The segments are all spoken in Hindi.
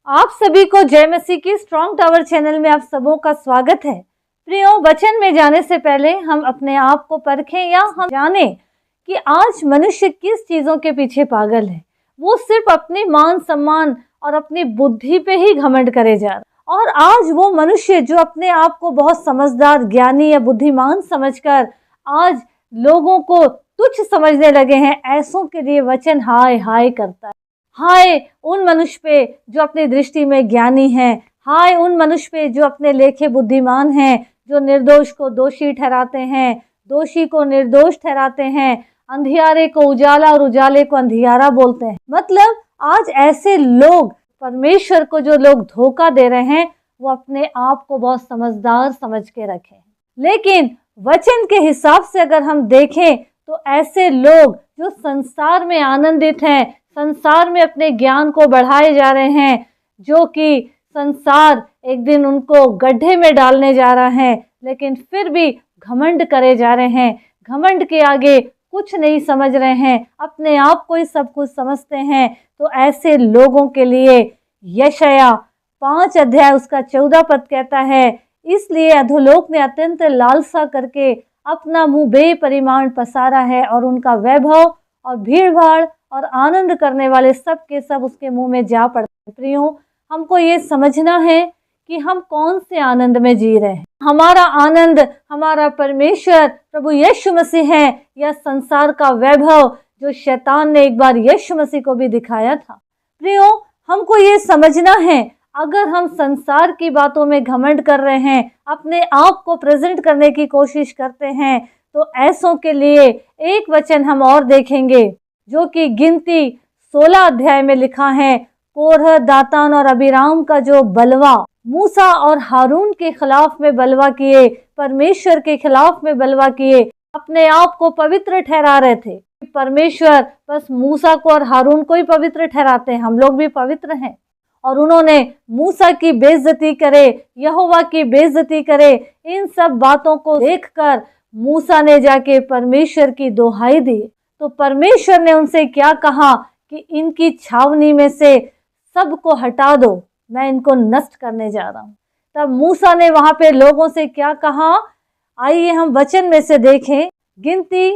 आप सभी को जय मसीह की स्ट्रॉन्ग टावर चैनल में आप सबों का स्वागत है। प्रियो, वचन में जाने से पहले हम अपने आप को परखें या हम जाने कि आज मनुष्य किस चीज़ों के पीछे पागल है। वो सिर्फ अपने मान सम्मान और अपनी बुद्धि पे ही घमंड करे जा रहा। और आज वो मनुष्य जो अपने आप को बहुत समझदार, ज्ञानी या बुद्धिमान समझकर आज लोगों को तुच्छ समझने लगे हैं, ऐसों के लिए वचन हाय हाय करता है। हाय उन मनुष्य पे जो अपनी दृष्टि में ज्ञानी हैं, हाय उन मनुष्य पे जो अपने लेखे बुद्धिमान हैं, जो निर्दोष को दोषी ठहराते हैं, दोषी को निर्दोष ठहराते हैं, अंधियारे को उजाला और उजाले को अंधियारा बोलते हैं। मतलब आज ऐसे लोग, परमेश्वर को जो लोग धोखा दे रहे हैं, वो अपने आप को बहुत समझदार समझ के रखे हैं। लेकिन वचन के हिसाब से अगर हम देखें तो ऐसे लोग जो संसार में आनंदित हैं, संसार में अपने ज्ञान को बढ़ाए जा रहे हैं, जो कि संसार एक दिन उनको गड्ढे में डालने जा रहा है, लेकिन फिर भी घमंड करे जा रहे हैं, घमंड के आगे कुछ नहीं समझ रहे हैं, अपने आप को ही सब कुछ समझते हैं। तो ऐसे लोगों के लिए यशायाह 5 अध्याय उसका 14 पद कहता है, इसलिए अधोलोक ने अत्यंत लालसा करके अपना मुंह बेपरिमाण पसारा है और उनका वैभव और भीड़ भाड़ और आनंद करने वाले सब के सब उसके मुंह में जा पड़ते हैं। प्रियो, हमको ये समझना है कि हम कौन से आनंद में जी रहे हैं। हमारा आनंद हमारा परमेश्वर प्रभु यीशु मसीह है या संसार का वैभव जो शैतान ने एक बार यीशु मसीह को भी दिखाया था। प्रियो, हमको ये समझना है, अगर हम संसार की बातों में घमंड कर रहे हैं, अपने आप को प्रेजेंट करने की कोशिश करते हैं, तो ऐसों के लिए एक वचन हम और देखेंगे जो कि गिनती 16 अध्याय में लिखा है। कोरह, दातान और अबीराम का जो बलवा मूसा और हारून के खिलाफ में बलवा किए, परमेश्वर के खिलाफ में बलवा किए, अपने आप को पवित्र ठहरा रहे थे। परमेश्वर बस मूसा को और हारून को ही पवित्र ठहराते हैं, हम लोग भी पवित्र हैं। और उन्होंने मूसा की बेइज्जती करे, यहोवा की बेइज्जती करे, इन सब बातों को देखकर मूसा ने जाके परमेश्वर की दोहाई दी। तो परमेश्वर ने उनसे क्या कहा कि इनकी छावनी में से सबको हटा दो, मैं इनको नष्ट करने जा रहा हूँ। तब मूसा ने वहां पे लोगों से क्या कहा, आइए हम वचन में से देखें। गिनती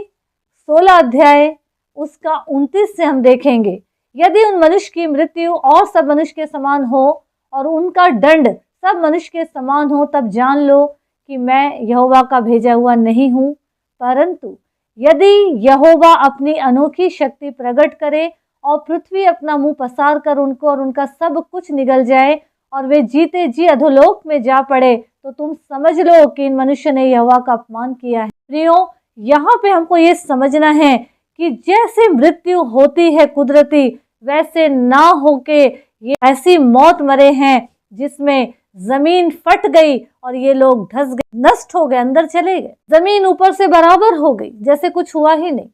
16 अध्याय उसका 29 से हम देखेंगे, यदि उन मनुष्य की मृत्यु और सब मनुष्य के समान हो और उनका दंड सब मनुष्य के समान हो, तब जान लो कि मैं यहोवा का भेजा हुआ नहीं हूँ। परंतु यदि यहोवा अपनी अनोखी शक्ति प्रकट करे और पृथ्वी अपना मुंह पसार कर उनको और उनका सब कुछ निगल जाए और वे जीते जी अधोलोक में जा पड़े, तो तुम समझ लो कि इन मनुष्य ने यहोवा का अपमान किया है। प्रियो, यहाँ पे हमको ये समझना है कि जैसे मृत्यु होती है कुदरती, वैसे ना होके ये ऐसी मौत मरे हैं जिसमें जमीन फट गई और ये लोग धस गए, नष्ट हो गए, अंदर चले गए, जमीन ऊपर से बराबर हो गई, जैसे कुछ हुआ ही नहीं।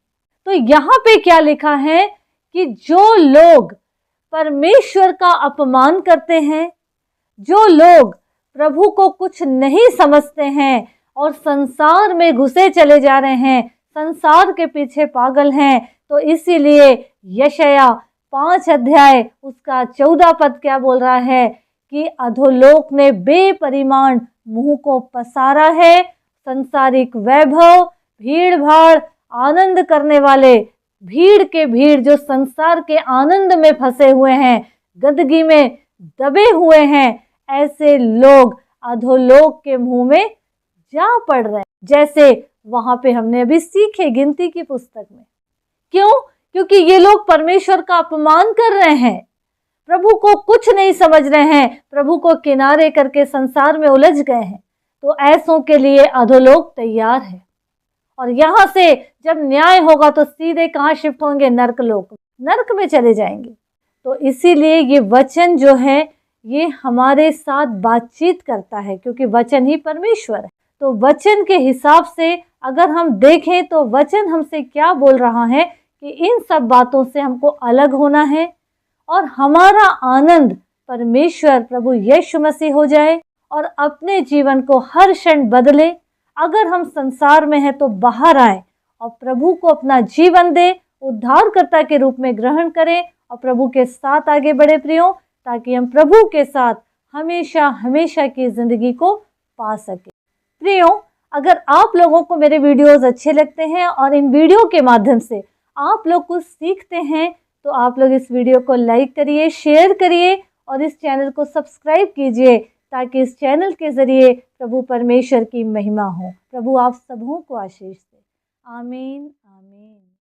तो यहाँ पे क्या लिखा है कि जो लोग परमेश्वर का अपमान करते हैं, जो लोग प्रभु को कुछ नहीं समझते हैं और संसार में घुसे चले जा रहे हैं, संसार के पीछे पागल हैं, तो इसीलिए यशायाह 5 अध्याय उसका 14 पद क्या बोल रहा है कि अधोलोक ने बेपरिमाण मुंह को पसारा है, संसारिक वैभव, भीड़ भाड़, आनंद करने वाले, भीड़ के भीड़ जो संसार के आनंद में फंसे हुए हैं, गंदगी में दबे हुए हैं, ऐसे लोग अधोलोक के मुंह में जा पड़ रहे हैं, जैसे वहां पे हमने अभी सीखे गिनती की पुस्तक में। क्यों? क्योंकि ये लोग परमेश्वर का अपमान कर रहे हैं, प्रभु को कुछ नहीं समझ रहे हैं, प्रभु को किनारे करके संसार में उलझ गए हैं। तो ऐसों के लिए अधोलोक तैयार है। और यहाँ से जब न्याय होगा तो सीधे कहाँ शिफ्ट होंगे? नरकलोक, नरक में चले जाएंगे। तो इसीलिए ये वचन जो है ये हमारे साथ बातचीत करता है, क्योंकि वचन ही परमेश्वर है। तो वचन के हिसाब से अगर हम देखें तो वचन हमसे क्या बोल रहा है कि इन सब बातों से हमको अलग होना है और हमारा आनंद परमेश्वर प्रभु यीशु मसीह हो जाए और अपने जीवन को हर क्षण बदले। अगर हम संसार में हैं तो बाहर आए और प्रभु को अपना जीवन दे, उद्धारकर्ता के रूप में ग्रहण करें और प्रभु के साथ आगे बढ़े प्रियो, ताकि हम प्रभु के साथ हमेशा हमेशा की ज़िंदगी को पा सकें। प्रियो, अगर आप लोगों को मेरे वीडियोस अच्छे लगते हैं और इन वीडियो के माध्यम से आप लोग कुछ सीखते हैं, तो आप लोग इस वीडियो को लाइक करिए, शेयर करिए और इस चैनल को सब्सक्राइब कीजिए, ताकि इस चैनल के ज़रिए प्रभु परमेश्वर की महिमा हो। प्रभु आप सबों को आशीष दे। आमीन आमीन।